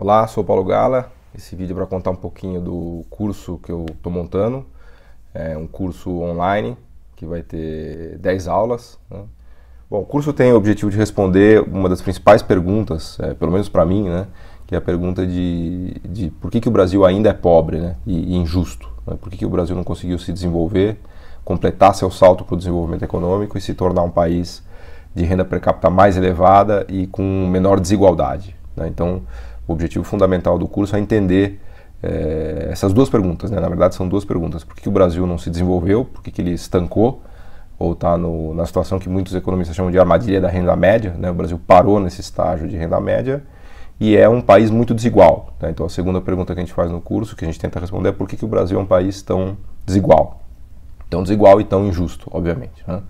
Olá, sou o Paulo Gala. Esse vídeo é para contar um pouquinho do curso que eu estou montando. É um curso online que vai ter 10 aulas, né? Bom, o curso tem o objetivo de responder uma das principais perguntas, pelo menos para mim, né? Que é a pergunta de por que o Brasil ainda é pobre, né? E injusto, né? Por que o Brasil não conseguiu se desenvolver, completar seu salto para o desenvolvimento econômico e se tornar um país de renda per capita mais elevada e com menor desigualdade, né? Então, o objetivo fundamental do curso é entender essas duas perguntas, né? Na verdade, são duas perguntas. Por que o Brasil não se desenvolveu? Por que ele estancou? Ou está na situação que muitos economistas chamam de armadilha da renda média, né? O Brasil parou nesse estágio de renda média e é um país muito desigual, né? Então, a segunda pergunta que a gente faz no curso, que a gente tenta responder, é por que o Brasil é um país tão desigual. Tão desigual e tão injusto, obviamente, né?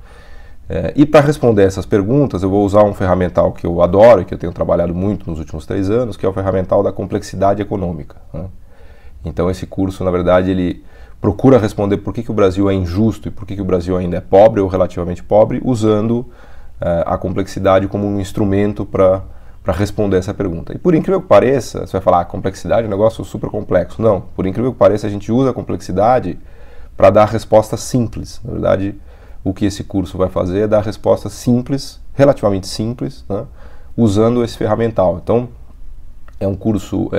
E para responder essas perguntas, eu vou usar um ferramental que eu adoro e que eu tenho trabalhado muito nos últimos 3 anos, que é o ferramental da complexidade econômica, né? Então, esse curso, na verdade, ele procura responder por que o Brasil é injusto e por que o Brasil ainda é pobre ou relativamente pobre, usando a complexidade como um instrumento para responder essa pergunta. E por incrível que pareça, você vai falar, complexidade é um negócio super complexo. Não, por incrível que pareça, a gente usa a complexidade para dar respostas simples. Na verdade, o que esse curso vai fazer é dar respostas simples, relativamente simples, né, usando esse ferramental. Então, é um curso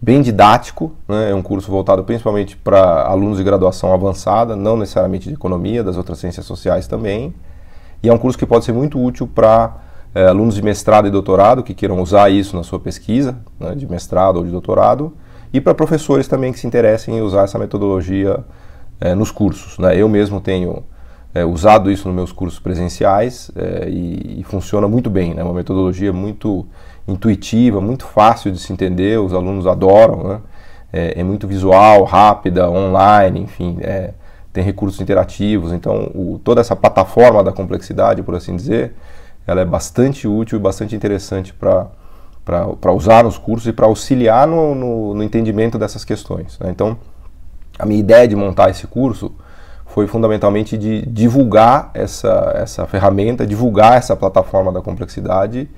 bem didático, né, é um curso voltado principalmente para alunos de graduação avançada, não necessariamente de economia, das outras ciências sociais também. E é um curso que pode ser muito útil para alunos de mestrado e doutorado que queiram usar isso na sua pesquisa, né, de mestrado ou de doutorado, e para professores também que se interessem em usar essa metodologia nos cursos, né. Eu mesmo tenho usado isso nos meus cursos presenciais e funciona muito bem, né? Uma metodologia muito intuitiva, muito fácil de se entender, os alunos adoram, né? É muito visual, rápida, online, enfim, tem recursos interativos. Então, toda essa plataforma da complexidade, por assim dizer, ela é bastante útil e bastante interessante para usar nos cursos e para auxiliar no entendimento dessas questões, né? Então, a minha ideia de montar esse curso foi fundamentalmente de divulgar essa ferramenta, divulgar essa plataforma da complexidade,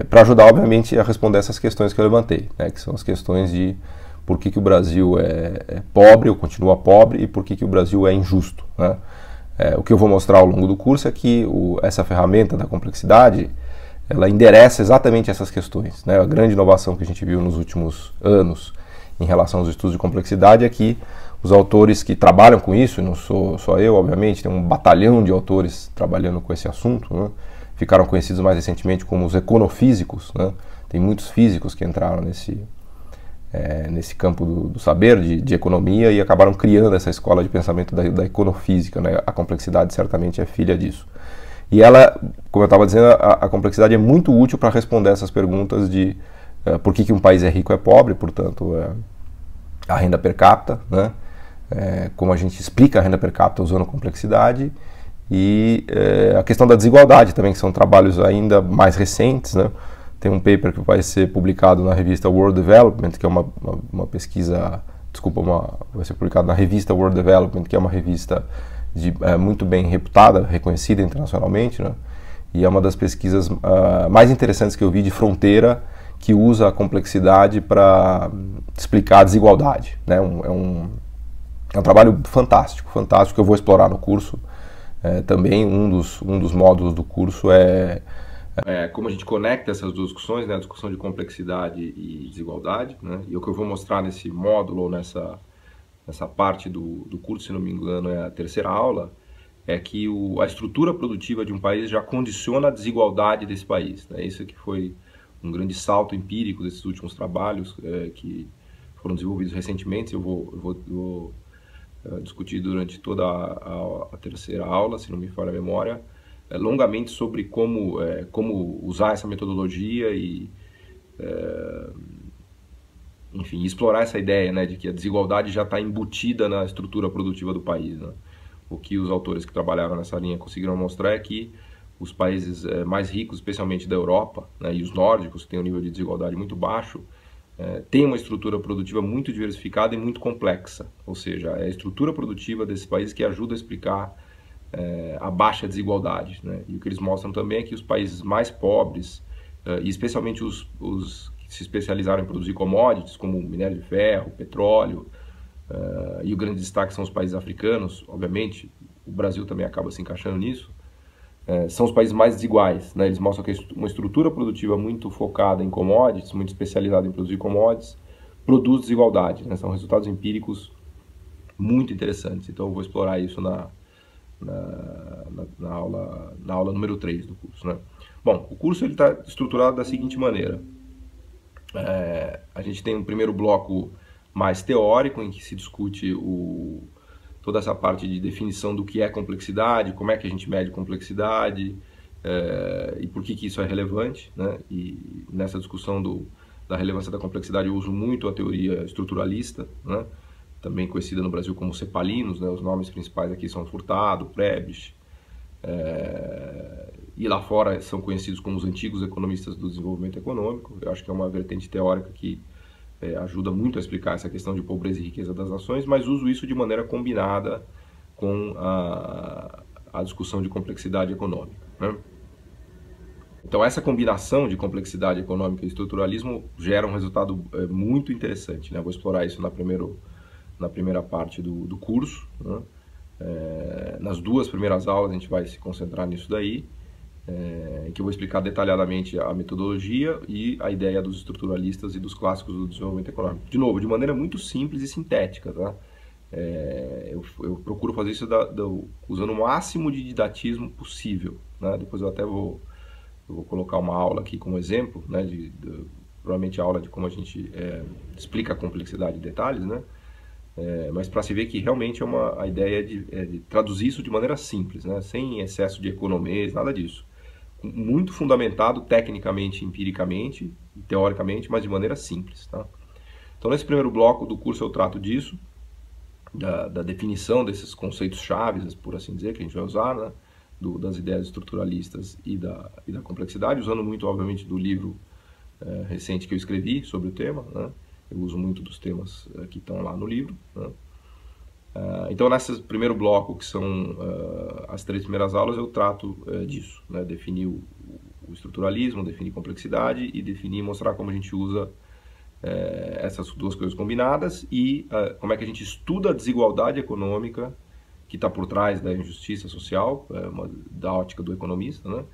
para ajudar, obviamente, a responder essas questões que eu levantei, né, que são as questões de por que o Brasil é pobre ou continua pobre e por que o Brasil é injusto, né? O que eu vou mostrar ao longo do curso é que essa ferramenta da complexidade, ela endereça exatamente essas questões, né? A grande inovação que a gente viu nos últimos anos em relação aos estudos de complexidade é que os autores que trabalham com isso, e não sou só eu, obviamente, tem um batalhão de autores trabalhando com esse assunto, né? Ficaram conhecidos mais recentemente como os econofísicos, né? Tem muitos físicos que entraram nesse campo do saber, de economia, e acabaram criando essa escola de pensamento da econofísica, né? A complexidade certamente é filha disso. E ela, como eu estava dizendo, a complexidade é muito útil para responder essas perguntas de por que um país é rico ou é pobre, portanto, a renda per capita, né? Como a gente explica a renda per capita usando complexidade, e a questão da desigualdade também, que são trabalhos ainda mais recentes, né? Tem um paper que vai ser publicado na revista World Development, que é uma pesquisa, vai ser publicado na revista World Development, que é uma revista muito bem reputada, reconhecida internacionalmente, né? E é uma das pesquisas mais interessantes que eu vi de fronteira, que usa a complexidade para explicar a desigualdade, né? É um trabalho fantástico, fantástico, que eu vou explorar no curso. Também um dos módulos do curso é como a gente conecta essas duas discussões, né? A discussão de complexidade e desigualdade, né? E o que eu vou mostrar nesse módulo, ou nessa parte do curso, se não me engano, é a terceira aula, é que a estrutura produtiva de um país já condiciona a desigualdade desse país, né? Isso que foi um grande salto empírico desses últimos trabalhos que foram desenvolvidos recentemente. Eu vou discutir durante toda a terceira aula, se não me falha a memória, longamente sobre como usar essa metodologia e, enfim, explorar essa ideia, né, de que a desigualdade já está embutida na estrutura produtiva do país, né? O que os autores que trabalharam nessa linha conseguiram mostrar é que os países mais ricos, especialmente da Europa, né, e os nórdicos, que têm um nível de desigualdade muito baixo, tem uma estrutura produtiva muito diversificada e muito complexa. Ou seja, é a estrutura produtiva desses países que ajuda a explicar a baixa desigualdade, né? E o que eles mostram também é que os países mais pobres, e especialmente os que se especializaram em produzir commodities, como minério de ferro, petróleo, e o grande destaque são os países africanos, obviamente, o Brasil também acaba se encaixando nisso, são os países mais desiguais, né? Eles mostram que uma estrutura produtiva muito focada em commodities, muito especializada em produzir commodities, produz desigualdade, né? São resultados empíricos muito interessantes, então eu vou explorar isso na aula número 3 do curso, né? Bom, o curso está estruturado da seguinte maneira. A gente tem um primeiro bloco mais teórico, em que se discute toda essa parte de definição do que é complexidade, como é que a gente mede complexidade, e por que isso é relevante, né? E nessa discussão da relevância da complexidade eu uso muito a teoria estruturalista, né? Também conhecida no Brasil como cepalinos, né? Os nomes principais aqui são Furtado, Prebisch, e lá fora são conhecidos como os antigos economistas do desenvolvimento econômico. Eu acho que é uma vertente teórica que ajuda muito a explicar essa questão de pobreza e riqueza das nações, mas uso isso de maneira combinada com a discussão de complexidade econômica, né? Então essa combinação de complexidade econômica e estruturalismo gera um resultado muito interessante, né? Eu vou explorar isso na primeira parte do curso, né? Nas duas primeiras aulas a gente vai se concentrar nisso daí, em que eu vou explicar detalhadamente a metodologia e a ideia dos estruturalistas e dos clássicos do desenvolvimento econômico. De novo, de maneira muito simples e sintética, tá? Eu procuro fazer isso usando o máximo de didatismo possível, né? Depois eu até vou colocar uma aula aqui como exemplo, né? Provavelmente a aula de como a gente explica a complexidade em detalhes, né? Mas para se ver que realmente a ideia de traduzir isso de maneira simples, né? Sem excesso de economês, nada disso. Muito fundamentado tecnicamente, empiricamente e teoricamente, mas de maneira simples, tá? Então nesse primeiro bloco do curso eu trato disso, da definição desses conceitos chaves, por assim dizer, que a gente vai usar, né? Das ideias estruturalistas e da complexidade, usando muito, obviamente, do livro recente que eu escrevi sobre o tema, né? Eu uso muito dos temas que estão lá no livro, né? Então, nesse primeiro bloco, que são as 3 primeiras aulas, eu trato disso, né? Definir o estruturalismo, definir complexidade e definir e mostrar como a gente usa essas duas coisas combinadas e como é que a gente estuda a desigualdade econômica que está por trás da injustiça social, da ótica do economista, né?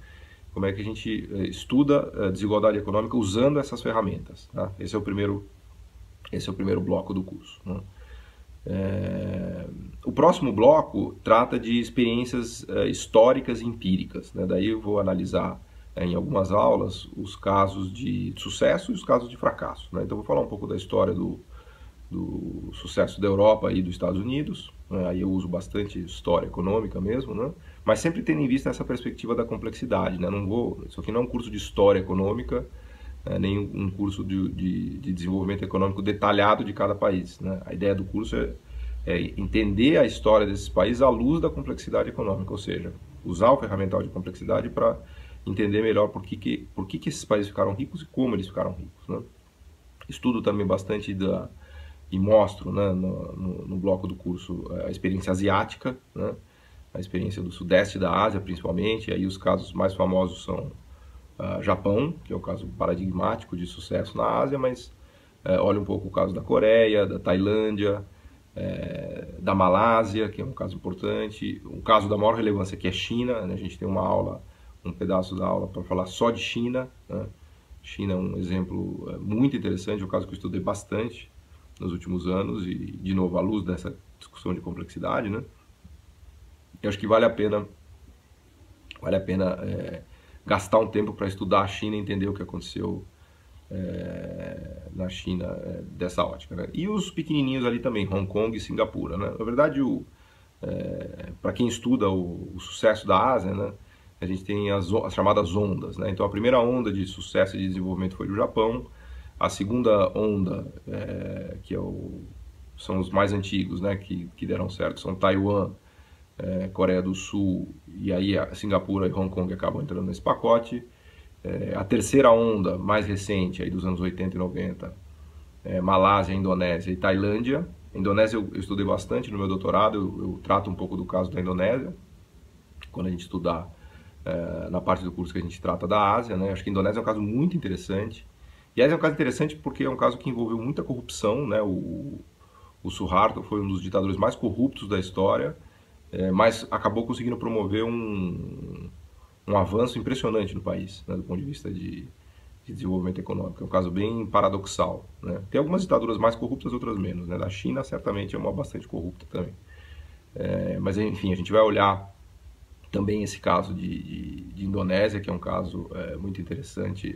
Como é que a gente estuda a desigualdade econômica usando essas ferramentas, tá? Esse é o primeiro bloco do curso, né? O próximo bloco trata de experiências históricas e empíricas, né? Daí eu vou analisar em algumas aulas os casos de sucesso e os casos de fracasso, né? Então eu vou falar um pouco da história do sucesso da Europa e dos Estados Unidos, né? Aí eu uso bastante história econômica mesmo, né? Mas sempre tendo em vista essa perspectiva da complexidade, né? Isso aqui não é um curso de história econômica, nem um curso de desenvolvimento econômico detalhado de cada país, né? A ideia do curso é entender a história desses países à luz da complexidade econômica, ou seja, usar o ferramental de complexidade para entender melhor por que esses países ficaram ricos e como eles ficaram ricos, né? Estudo também bastante e mostro, né, no bloco do curso a experiência asiática, né? A experiência do sudeste da Ásia principalmente, e aí os casos mais famosos são Japão, que é o caso paradigmático de sucesso na Ásia, mas olha um pouco o caso da Coreia, da Tailândia, da Malásia, que é um caso importante, um caso da maior relevância que é China, né? A gente tem um pedaço da aula para falar só de China, né? China é um exemplo muito interessante, um caso que eu estudei bastante nos últimos anos e, de novo, à luz dessa discussão de complexidade, né? Eu acho que vale a pena gastar um tempo para estudar a China e entender o que aconteceu na China dessa ótica, né? E os pequenininhos ali também, Hong Kong e Singapura, né? Na verdade, para quem estuda o sucesso da Ásia, né, a gente tem as chamadas ondas, né? Então a primeira onda de sucesso e de desenvolvimento foi o Japão, a segunda onda, são os mais antigos, né, que deram certo, são Taiwan, Coreia do Sul, e aí Singapura e Hong Kong acabam entrando nesse pacote. A terceira onda, mais recente, aí dos anos 80 e 90, Malásia, Indonésia e Tailândia. A Indonésia eu estudei bastante no meu doutorado, eu trato um pouco do caso da Indonésia, quando a gente estudar na parte do curso que a gente trata da Ásia, né? Acho que a Indonésia é um caso muito interessante. E esse é um caso interessante porque é um caso que envolveu muita corrupção, né? O Suharto foi um dos ditadores mais corruptos da história, mas acabou conseguindo promover um avanço impressionante no país, né? Do ponto de vista de desenvolvimento econômico. É um caso bem paradoxal, né? Tem algumas ditaduras mais corruptas, outras menos, né? Da China, certamente, é uma bastante corrupta também. Mas, enfim, a gente vai olhar também esse caso de Indonésia, que é um caso muito interessante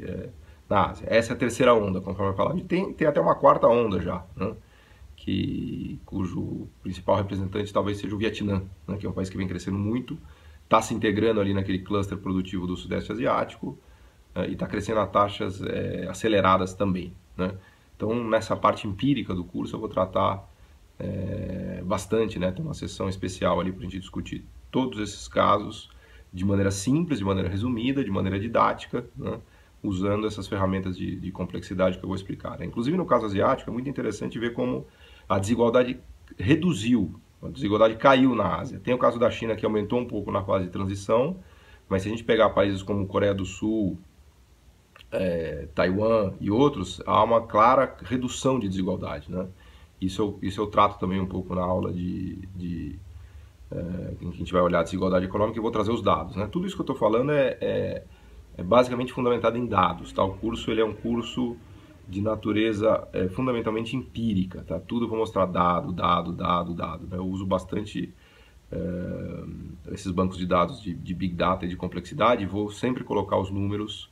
na Ásia. Essa é a terceira onda, conforme eu falava. Tem até uma quarta onda já, né? Cujo principal representante talvez seja o Vietnã, né? Que é um país que vem crescendo muito, está se integrando ali naquele cluster produtivo do Sudeste Asiático, e está crescendo a taxas aceleradas também, né? Então, nessa parte empírica do curso, eu vou tratar bastante, né? Tem uma sessão especial ali para a gente discutir todos esses casos de maneira simples, de maneira resumida, de maneira didática, né? Usando essas ferramentas de complexidade que eu vou explicar, né? Inclusive, no caso asiático, é muito interessante ver como a desigualdade reduziu, a desigualdade caiu na Ásia. Tem o caso da China, que aumentou um pouco na fase de transição, mas se a gente pegar países como Coreia do Sul, Taiwan e outros, há uma clara redução de desigualdade, né? Isso eu trato também um pouco na aula em que a gente vai olhar a desigualdade econômica e vou trazer os dados, né? Tudo isso que eu estou falando é basicamente fundamentado em dados, tá? O curso ele é um curso de natureza fundamentalmente empírica, tá? Tudo eu vou mostrar dado, né? Eu uso bastante esses bancos de dados de Big Data e de complexidade e vou sempre colocar os números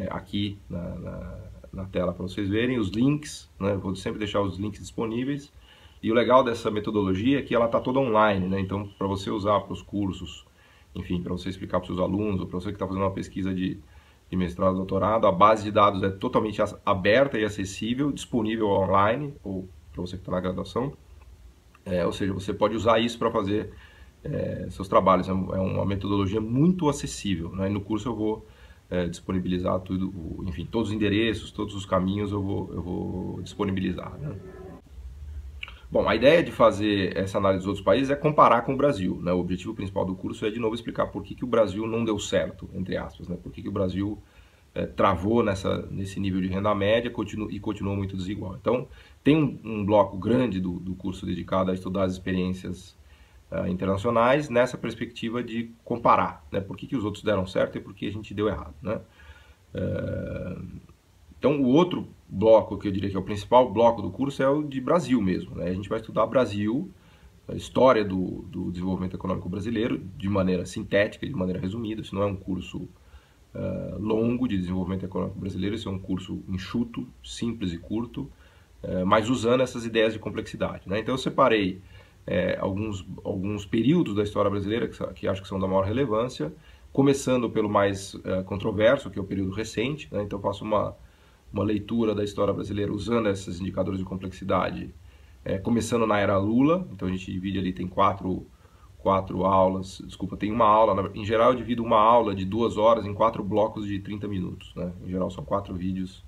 aqui na tela para vocês verem, os links, né? Vou sempre deixar os links disponíveis. E o legal dessa metodologia é que ela está toda online, né? Então, para você usar para os cursos, enfim, para você explicar para os seus alunos, ou para você que está fazendo uma pesquisa de mestrado, doutorado, a base de dados é totalmente aberta e acessível, disponível online, ou para você que está na graduação. Ou seja, você pode usar isso para fazer seus trabalhos. É uma metodologia muito acessível, né? E no curso eu vou disponibilizar tudo, enfim, todos os endereços, todos os caminhos eu vou disponibilizar, né? Bom, a ideia de fazer essa análise dos outros países é comparar com o Brasil, né? O objetivo principal do curso é, de novo, explicar por que o Brasil não deu certo, entre aspas, né? Por que o Brasil travou nesse nível de renda média e continuou muito desigual. Então, tem um bloco grande do curso dedicado a estudar as experiências internacionais nessa perspectiva de comparar, né? Por que os outros deram certo e por que a gente deu errado, né? Então, o outro bloco, que eu diria que é o principal bloco do curso, é o de Brasil mesmo, né? A gente vai estudar Brasil, a história do desenvolvimento econômico brasileiro, de maneira sintética, de maneira resumida. Isso não é um curso longo de desenvolvimento econômico brasileiro, isso é um curso enxuto, simples e curto, mas usando essas ideias de complexidade, né? Então, eu separei alguns períodos da história brasileira que acho que são da maior relevância, começando pelo mais controverso, que é o período recente, né? Então, eu faço uma leitura da história brasileira usando esses indicadores de complexidade, começando na era Lula. Então a gente divide ali, tem quatro aulas, desculpa, tem uma aula, em geral eu divido uma aula de 2 horas em 4 blocos de 30 minutos, né? Em geral são 4 vídeos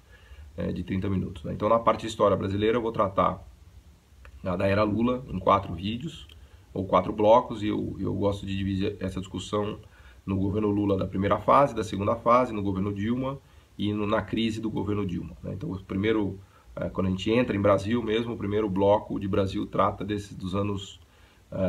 de 30 minutos, né? Então na parte de história brasileira eu vou tratar da era Lula em 4 vídeos, ou 4 blocos, e eu gosto de dividir essa discussão no governo Lula da primeira fase, da segunda fase, no governo Dilma, e na crise do governo Dilma, né? Então, quando a gente entra em Brasil mesmo, o primeiro bloco de Brasil trata dos anos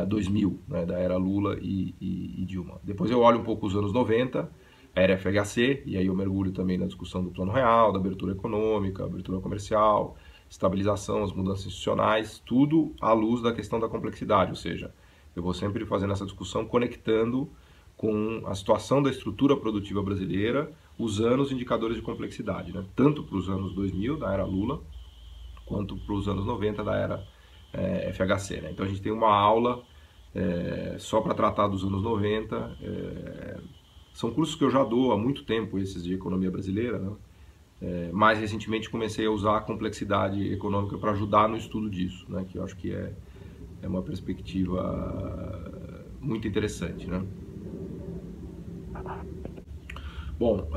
2000, né? Da era Lula e Dilma. Depois eu olho um pouco os anos 90, a era FHC, e aí eu mergulho também na discussão do Plano Real, da abertura econômica, abertura comercial, estabilização, as mudanças institucionais, tudo à luz da questão da complexidade, ou seja, eu vou sempre fazendo essa discussão conectando com a situação da estrutura produtiva brasileira, usando os indicadores de complexidade, né? Tanto para os anos 2000, da era Lula, quanto para os anos 90, da era FHC, né? Então a gente tem uma aula só para tratar dos anos 90, são cursos que eu já dou há muito tempo, esses de economia brasileira, né? Mais recentemente comecei a usar a complexidade econômica para ajudar no estudo disso, né? Que eu acho que é uma perspectiva muito interessante, né? Bom,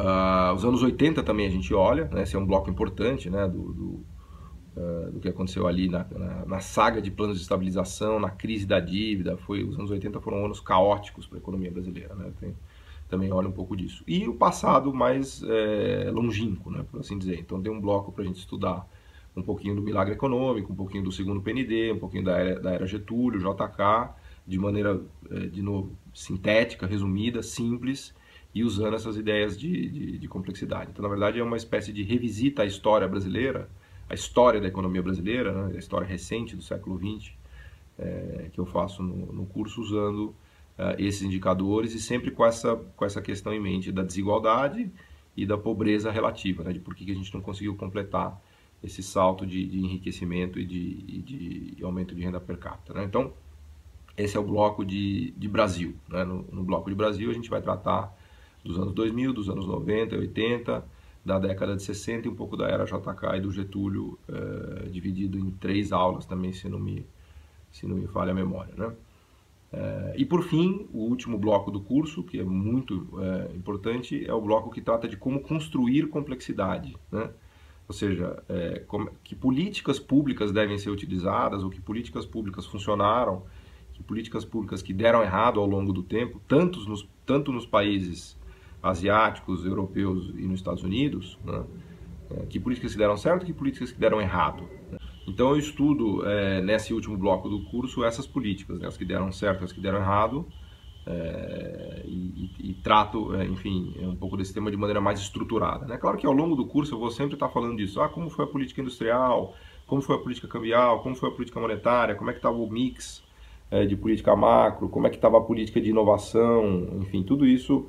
os anos 80 também a gente olha, né? Esse é um bloco importante, né? Do que aconteceu ali na saga de planos de estabilização, na crise da dívida. Os anos 80 foram anos caóticos para a economia brasileira, né? também olha um pouco disso. E o passado mais longínquo, né, por assim dizer. Então tem um bloco para a gente estudar um pouquinho do milagre econômico, um pouquinho do segundo PND, um pouquinho da era Getúlio, JK, de maneira, de novo, sintética, resumida, simples, e usando essas ideias de complexidade. Então, na verdade, é uma espécie de revisita à história brasileira, a história da economia brasileira, né, a história recente do século XX, que eu faço no curso usando esses indicadores e sempre com essa questão em mente da desigualdade e da pobreza relativa, né, de por que a gente não conseguiu completar esse salto de enriquecimento e de aumento de renda per capita, né? Então, esse é o bloco de Brasil, né? No bloco de Brasil a gente vai tratar dos anos 2000, dos anos 90 e 80, da década de 60 e um pouco da era JK e do Getúlio, dividido em 3 aulas também, se não me falha a memória, né? E por fim, o último bloco do curso, que é muito importante, é o bloco que trata de como construir complexidade, né? Ou seja, que políticas públicas devem ser utilizadas, ou que políticas públicas funcionaram, que políticas públicas que deram errado ao longo do tempo, tanto nos países asiáticos, europeus e nos Estados Unidos, né? Que políticas que deram certo e que políticas que deram errado. Então eu estudo nesse último bloco do curso essas políticas, né? As que deram certo, as que deram errado, e trato, enfim, um pouco desse tema de maneira mais estruturada, né? Claro que ao longo do curso eu vou sempre estar falando disso, como foi a política industrial, como foi a política cambial, como foi a política monetária, como é que estava o mix de política macro, como é que estava a política de inovação, enfim, tudo isso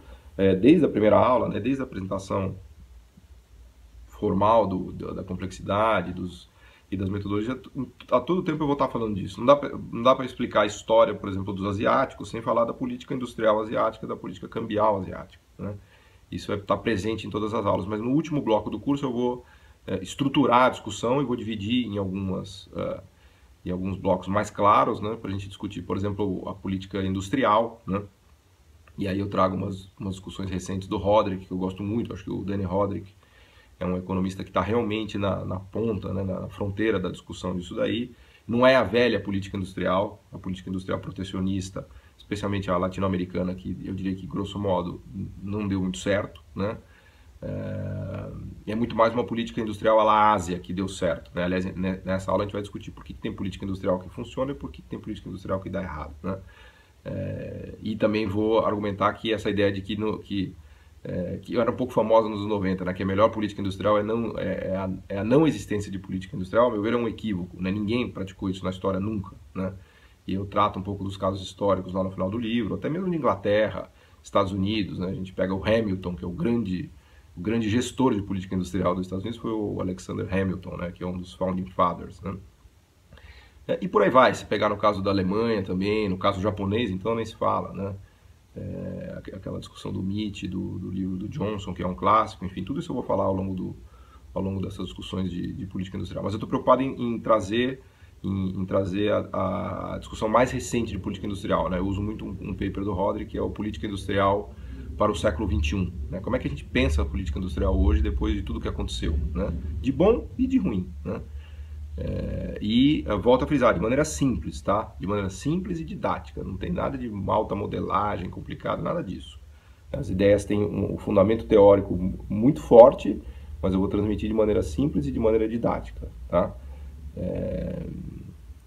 desde a primeira aula, né? Desde a apresentação formal da complexidade, e das metodologias, a todo tempo eu vou estar falando disso. Não dá para explicar a história, por exemplo, dos asiáticos sem falar da política industrial asiática, da política cambial asiática, né? Isso vai estar presente em todas as aulas, mas no último bloco do curso eu vou estruturar a discussão e vou dividir em alguns blocos mais claros, né, para a gente discutir, por exemplo, a política industrial, né? E aí eu trago umas discussões recentes do Rodrik, que eu gosto muito, acho que o Danny Rodrik é um economista que está realmente na ponta, né, na fronteira da discussão disso daí. Não é a velha política industrial, a política industrial protecionista, especialmente a latino-americana, que eu diria que, grosso modo, não deu muito certo, né? É muito mais uma política industrial à la Ásia que deu certo, né? Aliás, nessa aula a gente vai discutir por que tem política industrial que funciona e por que tem política industrial que dá errado, né? E também vou argumentar que essa ideia de que era um pouco famosa nos anos 90, né, que a melhor política industrial é a não existência de política industrial, ao meu ver, é um equívoco, né? Ninguém praticou isso na história nunca, né? E eu trato um pouco dos casos históricos lá no final do livro, até mesmo de Inglaterra, Estados Unidos, né? A gente pega o Hamilton, que é o grande gestor de política industrial dos Estados Unidos, foi o Alexander Hamilton, né, que é um dos Founding Fathers, né? E por aí vai, se pegar no caso da Alemanha também, no caso japonês, então nem se fala, né? Aquela discussão do Mead, do livro do Johnson, que é um clássico, enfim, tudo isso eu vou falar ao longo dessas discussões de política industrial. Mas eu estou preocupado em trazer a discussão mais recente de política industrial, né? Eu uso muito um paper do Rodrik, que é o Política Industrial para o século XXI, né? Como é que a gente pensa a política industrial hoje, depois de tudo que aconteceu, né? De bom e de ruim, né? Volto a frisar, de maneira simples, tá? De maneira simples e didática, não tem nada de alta modelagem, complicado, nada disso. As ideias têm um fundamento teórico muito forte, mas eu vou transmitir de maneira simples e de maneira didática, tá?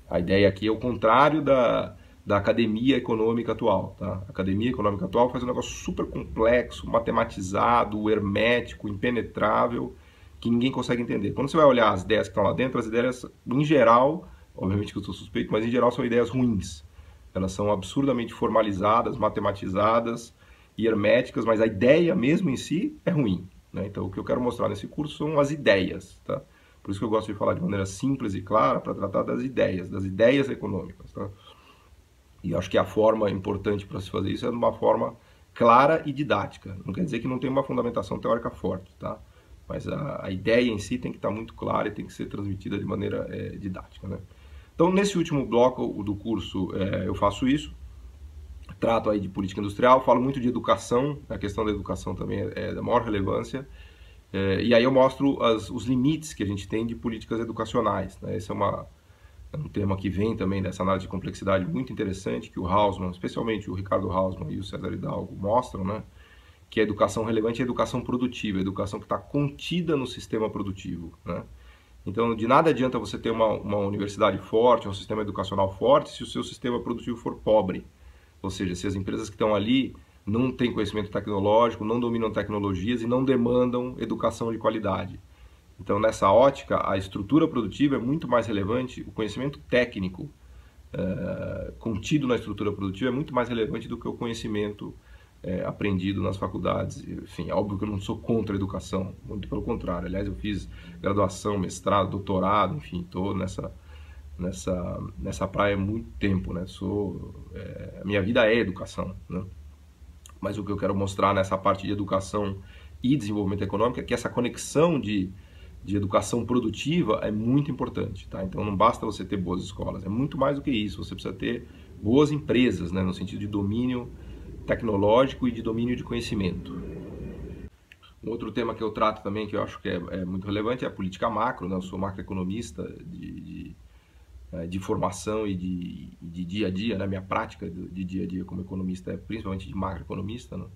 A ideia aqui é o contrário da academia econômica atual, tá? A academia econômica atual faz um negócio super complexo, matematizado, hermético, impenetrável, que ninguém consegue entender. Quando você vai olhar as ideias que estão lá dentro, as ideias, em geral, obviamente que eu sou suspeito, mas em geral são ideias ruins. Elas são absurdamente formalizadas, matematizadas e herméticas, mas a ideia mesmo em si é ruim, né? Então o que eu quero mostrar nesse curso são as ideias, tá? Por isso que eu gosto de falar de maneira simples e clara, para tratar das ideias econômicas, tá? E eu acho que a forma importante para se fazer isso é de uma forma clara e didática. Não quer dizer que não tem uma fundamentação teórica forte, tá? Mas a ideia em si tem que estar muito clara e tem que ser transmitida de maneira didática, né? Então, nesse último bloco do curso, eu faço isso. Trato aí de política industrial, falo muito de educação, a questão da educação também é da maior relevância. E aí eu mostro os limites que a gente tem de políticas educacionais, né? Esse é um tema que vem também dessa análise de complexidade muito interessante, que o Hausmann, especialmente o Ricardo Hausmann e o César Hidalgo mostram, né? que a educação relevante é a educação produtiva, a educação que está contida no sistema produtivo, né? Então, de nada adianta você ter uma universidade forte, um sistema educacional forte, se o seu sistema produtivo for pobre. Ou seja, se as empresas que estão ali não têm conhecimento tecnológico, não dominam tecnologias e não demandam educação de qualidade. Então, nessa ótica, a estrutura produtiva é muito mais relevante, o conhecimento técnico contido na estrutura produtiva é muito mais relevante do que o conhecimento aprendido nas faculdades. Enfim, é óbvio que eu não sou contra a educação, muito pelo contrário. Aliás, eu fiz graduação, mestrado, doutorado, enfim, estou nessa praia há muito tempo, né? A minha vida é educação, né? Mas o que eu quero mostrar nessa parte de educação e desenvolvimento econômico é que essa conexão de educação produtiva é muito importante, tá? Então não basta você ter boas escolas, é muito mais do que isso. Você precisa ter boas empresas, né? No sentido de domínio tecnológico e de domínio de conhecimento. Um outro tema que eu trato também, que eu acho que é muito relevante, é a política macro, né? Eu sou macroeconomista de formação e de dia a dia, né? Minha prática de dia a dia como economista é principalmente de macroeconomista, né?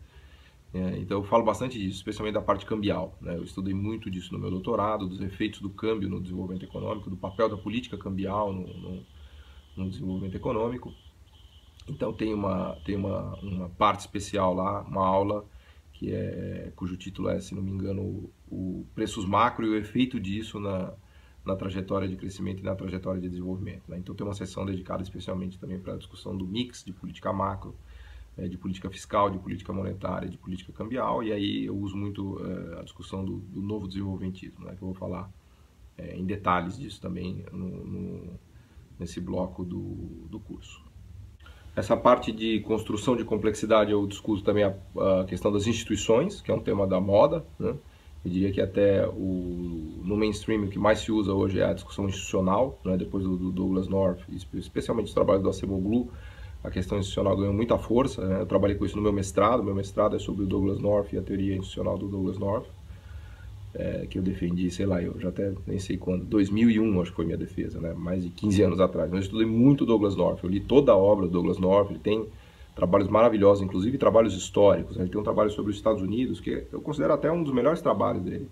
Então eu falo bastante disso, especialmente da parte cambial, né? Eu estudei muito disso no meu doutorado, dos efeitos do câmbio no desenvolvimento econômico, do papel da política cambial no desenvolvimento econômico. Então tem uma parte especial lá, uma aula cujo título é, se não me engano, o preços macro e o efeito disso na trajetória de crescimento e na trajetória de desenvolvimento, né? Então tem uma sessão dedicada especialmente também para a discussão do mix de política macro, de política fiscal, de política monetária, de política cambial, e aí eu uso muito a discussão do novo desenvolvimentismo, né? Que eu vou falar em detalhes disso também nesse bloco do curso. Essa parte de construção de complexidade eu discuto também a questão das instituições, que é um tema da moda, né? Eu diria que até no mainstream o que mais se usa hoje é a discussão institucional, né? Depois do Douglass North, especialmente os trabalhos do Acemoglu, a questão institucional ganhou muita força, né? Eu trabalhei com isso no meu mestrado é sobre o Douglass North e a teoria institucional do Douglass North, que eu defendi, sei lá, eu já até nem sei quando, 2001 acho que foi minha defesa, né? Mais de 15 anos atrás. Mas eu estudei muito Douglass North, eu li toda a obra do Douglass North, ele tem trabalhos maravilhosos, inclusive trabalhos históricos, né? Ele tem um trabalho sobre os Estados Unidos, que eu considero até um dos melhores trabalhos dele,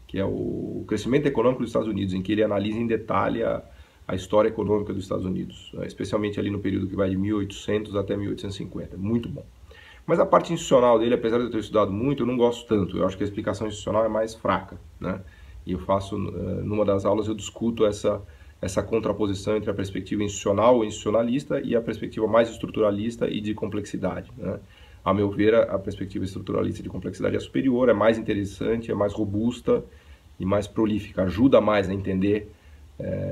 que é o crescimento econômico dos Estados Unidos, em que ele analisa em detalhe a história econômica dos Estados Unidos, especialmente ali no período que vai de 1800 até 1850, muito bom. Mas a parte institucional dele, apesar de eu ter estudado muito, eu não gosto tanto, eu acho que a explicação institucional é mais fraca, né? E eu faço, numa das aulas eu discuto essa contraposição entre a perspectiva institucional ou institucionalista e a perspectiva mais estruturalista e de complexidade, né? A meu ver, a perspectiva estruturalista de complexidade é superior, é mais interessante, é mais robusta e mais prolífica, ajuda mais a entender.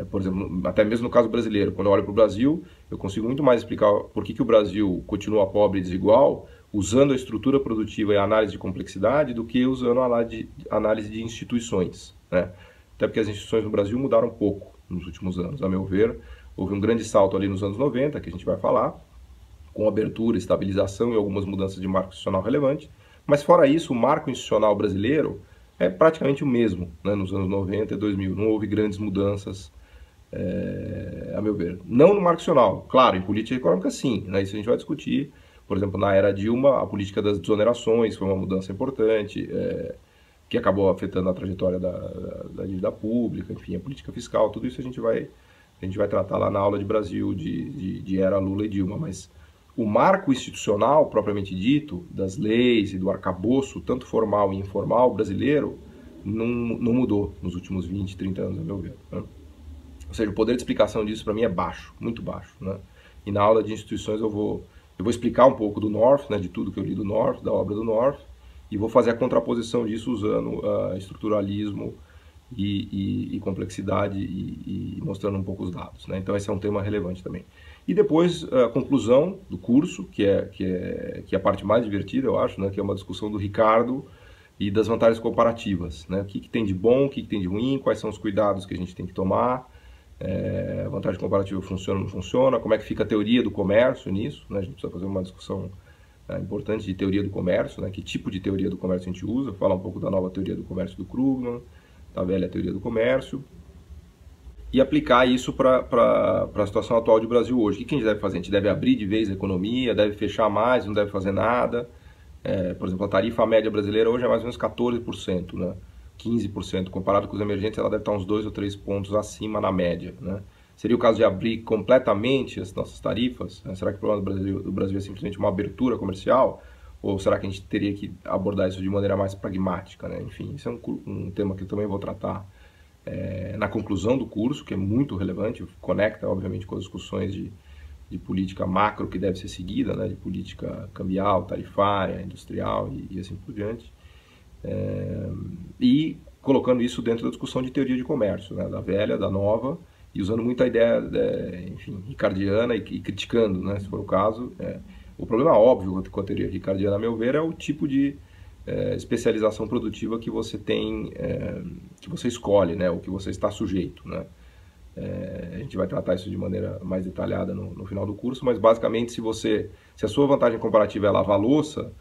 Por exemplo, até mesmo no caso brasileiro, quando eu olho para o Brasil, eu consigo muito mais explicar por que o Brasil continua pobre e desigual usando a estrutura produtiva e a análise de complexidade do que usando a análise de instituições, né? Até porque as instituições no Brasil mudaram pouco nos últimos anos, a meu ver. Houve um grande salto ali nos anos 90, que a gente vai falar, com abertura, estabilização e algumas mudanças de marco institucional relevante. Mas fora isso, o marco institucional brasileiro é praticamente o mesmo, né, nos anos 90 e 2000. Não houve grandes mudanças, a meu ver. Não no marco institucional, claro, em política econômica sim, né, isso a gente vai discutir. Por exemplo, na era Dilma, a política das desonerações foi uma mudança importante, que acabou afetando a trajetória da dívida pública, enfim, a política fiscal, tudo isso a gente vai tratar lá na aula de Brasil, de era Lula e Dilma. Mas o marco institucional, propriamente dito, das leis e do arcabouço, tanto formal e informal brasileiro, não mudou nos últimos 20, 30 anos, a meu ver, né? Ou seja, o poder de explicação disso para mim é baixo, muito baixo, né? E na aula de instituições eu vou explicar um pouco do North, né, de tudo que eu li do North, da obra do North, e vou fazer a contraposição disso usando estruturalismo e complexidade e mostrando um pouco os dados, né? Então esse é um tema relevante também. E depois a conclusão do curso, que é a parte mais divertida, eu acho, né, que é uma discussão do Ricardo e das vantagens comparativas, né? O que tem de bom, o que tem de ruim, quais são os cuidados que a gente tem que tomar, a vantagem comparativa funciona ou não funciona, como é que fica a teoria do comércio nisso, né? A gente precisa fazer uma discussão importante de teoria do comércio, né? Que tipo de teoria do comércio a gente usa, falar um pouco da nova teoria do comércio do Krugman, da velha teoria do comércio, e aplicar isso para a situação atual do Brasil hoje. O que a gente deve fazer? A gente deve abrir de vez a economia, deve fechar mais, não deve fazer nada, Por exemplo, a tarifa média brasileira hoje é mais ou menos 14%, né? 15%, comparado com os emergentes, ela deve estar uns 2 ou 3 pontos acima na média, né? Seria o caso de abrir completamente as nossas tarifas? Né? Será que o problema do Brasil é simplesmente uma abertura comercial? Ou será que a gente teria que abordar isso de maneira mais pragmática, né? Enfim, isso é um tema que eu também vou tratar na conclusão do curso, que é muito relevante, conecta, obviamente, com as discussões de política macro que deve ser seguida, né? De política cambial, tarifária, industrial e assim por diante. E colocando isso dentro da discussão de teoria de comércio, né? Da velha, da nova, e usando muito a ideia, enfim, ricardiana e criticando, né? Se for o caso. O problema óbvio com a teoria ricardiana, a meu ver, é o tipo de especialização produtiva que você tem, que você escolhe, né? Ou que você está sujeito, né? A gente vai tratar isso de maneira mais detalhada no final do curso, mas basicamente se a sua vantagem comparativa é lavar louça,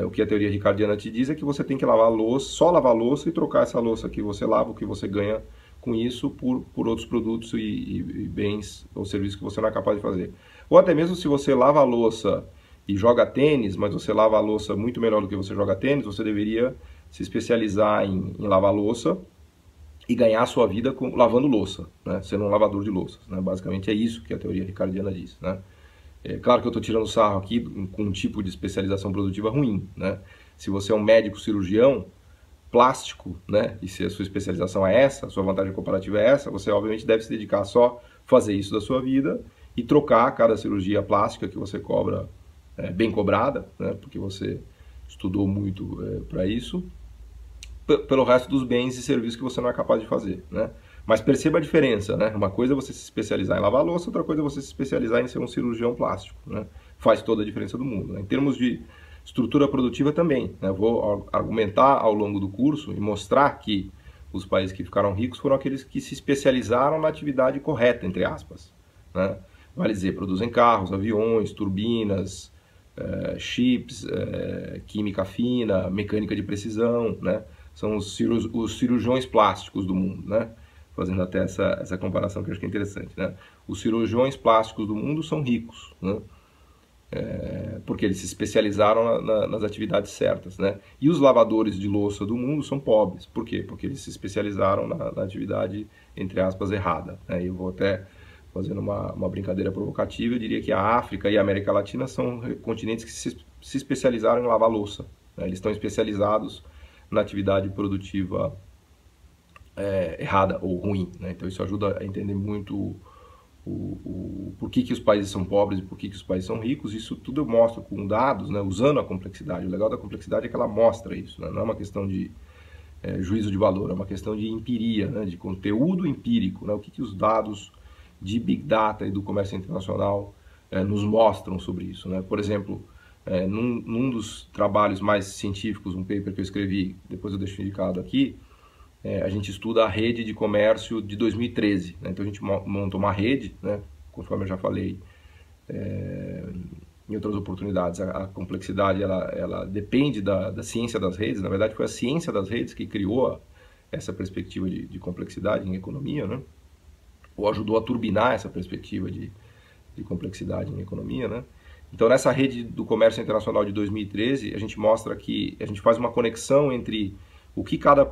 o que a teoria ricardiana te diz é que você tem que lavar louça, só lavar louça e trocar essa louça que você lava, o que você ganha com isso por outros produtos e bens ou serviços que você não é capaz de fazer. Ou até mesmo se você lava a louça e joga tênis, mas você lava a louça muito melhor do que você joga tênis, você deveria se especializar em lavar louça e ganhar a sua vida lavando louça, né? Sendo um lavador de louças, né? Basicamente é isso que a teoria ricardiana diz, né? É claro que eu estou tirando sarro aqui com um tipo de especialização produtiva ruim, né? Se você é um médico cirurgião plástico, né? E se a sua especialização é essa, a sua vantagem comparativa é essa, você obviamente deve se dedicar só a fazer isso da sua vida e trocar cada cirurgia plástica que você cobra bem cobrada, né? Porque você estudou muito para isso, pelo resto dos bens e serviços que você não é capaz de fazer, né? Mas perceba a diferença, né? Uma coisa é você se especializar em lavar louça, outra coisa é você se especializar em ser um cirurgião plástico, né? Faz toda a diferença do mundo, né? Em termos de estrutura produtiva também, né? Eu vou argumentar ao longo do curso e mostrar que os países que ficaram ricos foram aqueles que se especializaram na atividade correta, entre aspas, né? Vale dizer, produzem carros, aviões, turbinas, chips, química fina, mecânica de precisão, né? São os cirurgiões plásticos do mundo, né? Fazendo até essa comparação que eu acho que é interessante, né? Os cirurgiões plásticos do mundo são ricos, né? Porque eles se especializaram nas atividades certas, né? E os lavadores de louça do mundo são pobres. Por quê? Porque eles se especializaram na atividade, entre aspas, errada, né? E eu vou até fazendo uma brincadeira provocativa, eu diria que a África e a América Latina são continentes que se especializaram em lavar louça, né? Eles estão especializados na atividade produtiva errada ou ruim, né? Então isso ajuda a entender muito por que os países são pobres e por que os países são ricos. Isso tudo eu mostro com dados, né? Usando a complexidade. O legal da complexidade é que ela mostra isso, né? Não é uma questão de juízo de valor, é uma questão de empiria, né? De conteúdo empírico, né? O que os dados de Big Data e do comércio internacional nos mostram sobre isso, né? Por exemplo, num dos trabalhos mais científicos, um paper que eu escrevi, depois eu deixo indicado aqui, a gente estuda a rede de comércio de 2013, né? Então a gente monta uma rede, né? Conforme eu já falei em outras oportunidades, a complexidade ela depende da ciência das redes. Na verdade foi a ciência das redes que criou essa perspectiva de complexidade em economia, né? Ou ajudou a turbinar essa perspectiva de complexidade em economia, né? Então nessa rede do comércio internacional de 2013, a gente mostra que a gente faz uma conexão entre o que cada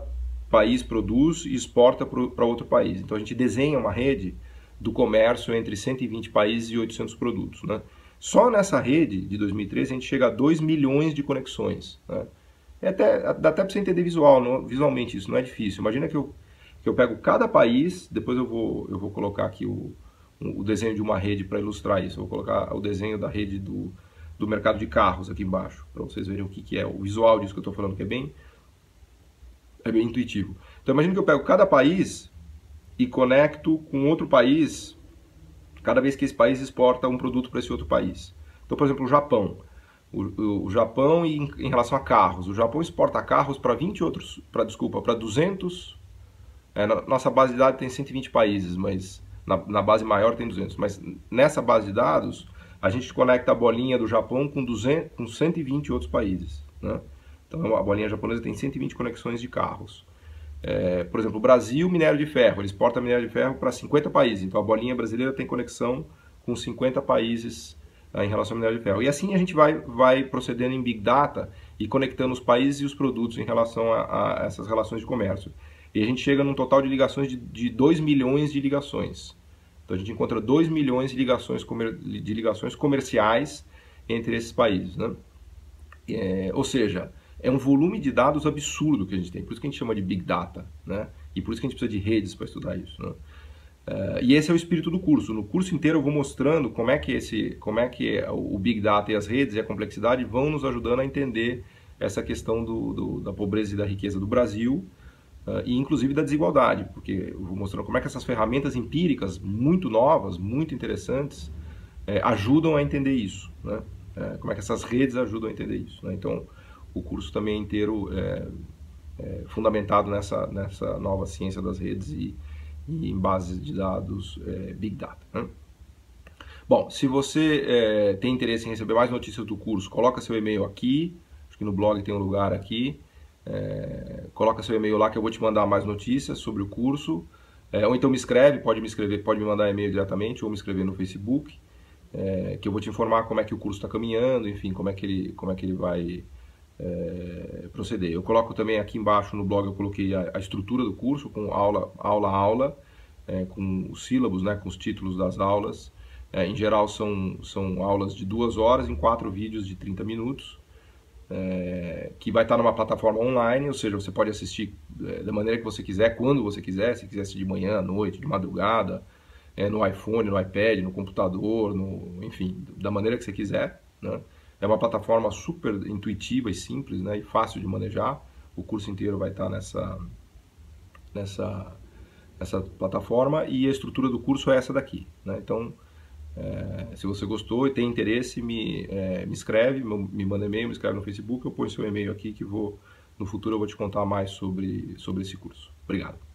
país produz e exporta para outro país. Então a gente desenha uma rede do comércio entre 120 países e 800 produtos, né? Só nessa rede de 2013 a gente chega a 2 milhões de conexões, né? Dá até para você entender visualmente isso, não é difícil. Imagina que eu pego cada país, depois eu vou colocar aqui o desenho de uma rede para ilustrar isso. Eu vou colocar o desenho da rede do mercado de carros aqui embaixo, para vocês verem o que é o visual disso que eu estou falando, que é bem intuitivo. Então imagina que eu pego cada país e conecto com outro país cada vez que esse país exporta um produto para esse outro país. Então, por exemplo, o Japão. O Japão em relação a carros. O Japão exporta carros para 200. Nossa base de dados tem 120 países, mas na base maior tem 200. Mas nessa base de dados, a gente conecta a bolinha do Japão com 120 outros países, né? Então a bolinha japonesa tem 120 conexões de carros. Por exemplo, o Brasil, minério de ferro. Ele exporta minério de ferro para 50 países. Então a bolinha brasileira tem conexão com 50 países em relação ao minério de ferro. E assim a gente vai procedendo em Big Data e conectando os países e os produtos em relação a essas relações de comércio. E a gente chega num total de ligações de 2 milhões de ligações. Então a gente encontra 2 milhões de ligações comerciais entre esses países, né? Ou seja, é um volume de dados absurdo que a gente tem, por isso que a gente chama de Big Data, né? E por isso que a gente precisa de redes para estudar isso, né? E esse é o espírito do curso. No curso inteiro eu vou mostrando como é que o Big Data e as redes e a complexidade vão nos ajudando a entender essa questão da pobreza e da riqueza do Brasil, e inclusive da desigualdade, porque eu vou mostrando como é que essas ferramentas empíricas muito novas, muito interessantes, ajudam a entender isso, né? Como é que essas redes ajudam a entender isso, né? Então, o curso também é inteiro fundamentado nessa nova ciência das redes e em bases de dados Big Data, né? Bom, se você tem interesse em receber mais notícias do curso, coloca seu e-mail aqui, acho que no blog tem um lugar aqui, coloca seu e-mail lá que eu vou te mandar mais notícias sobre o curso, ou então pode me escrever, pode me mandar e-mail diretamente ou me escrever no Facebook, que eu vou te informar como é que o curso está caminhando, enfim, como é que ele vai proceder. Eu coloco também aqui embaixo no blog, eu coloquei a estrutura do curso com aula, com os sílabos, né, com os títulos das aulas. Em geral são aulas de 2 horas em 4 vídeos de 30 minutos, que vai estar numa plataforma online, ou seja, você pode assistir da maneira que você quiser, quando você quiser, se quiser assistir de manhã, à noite, de madrugada, no iPhone, no iPad, no computador, enfim, da maneira que você quiser, né? É uma plataforma super intuitiva e simples, né, e fácil de manejar. O curso inteiro vai estar nessa plataforma e a estrutura do curso é essa daqui, né? Então, se você gostou e tem interesse, me escreve, me manda e-mail, me escreve no Facebook, eu ponho seu e-mail aqui que no futuro eu vou te contar mais sobre esse curso. Obrigado.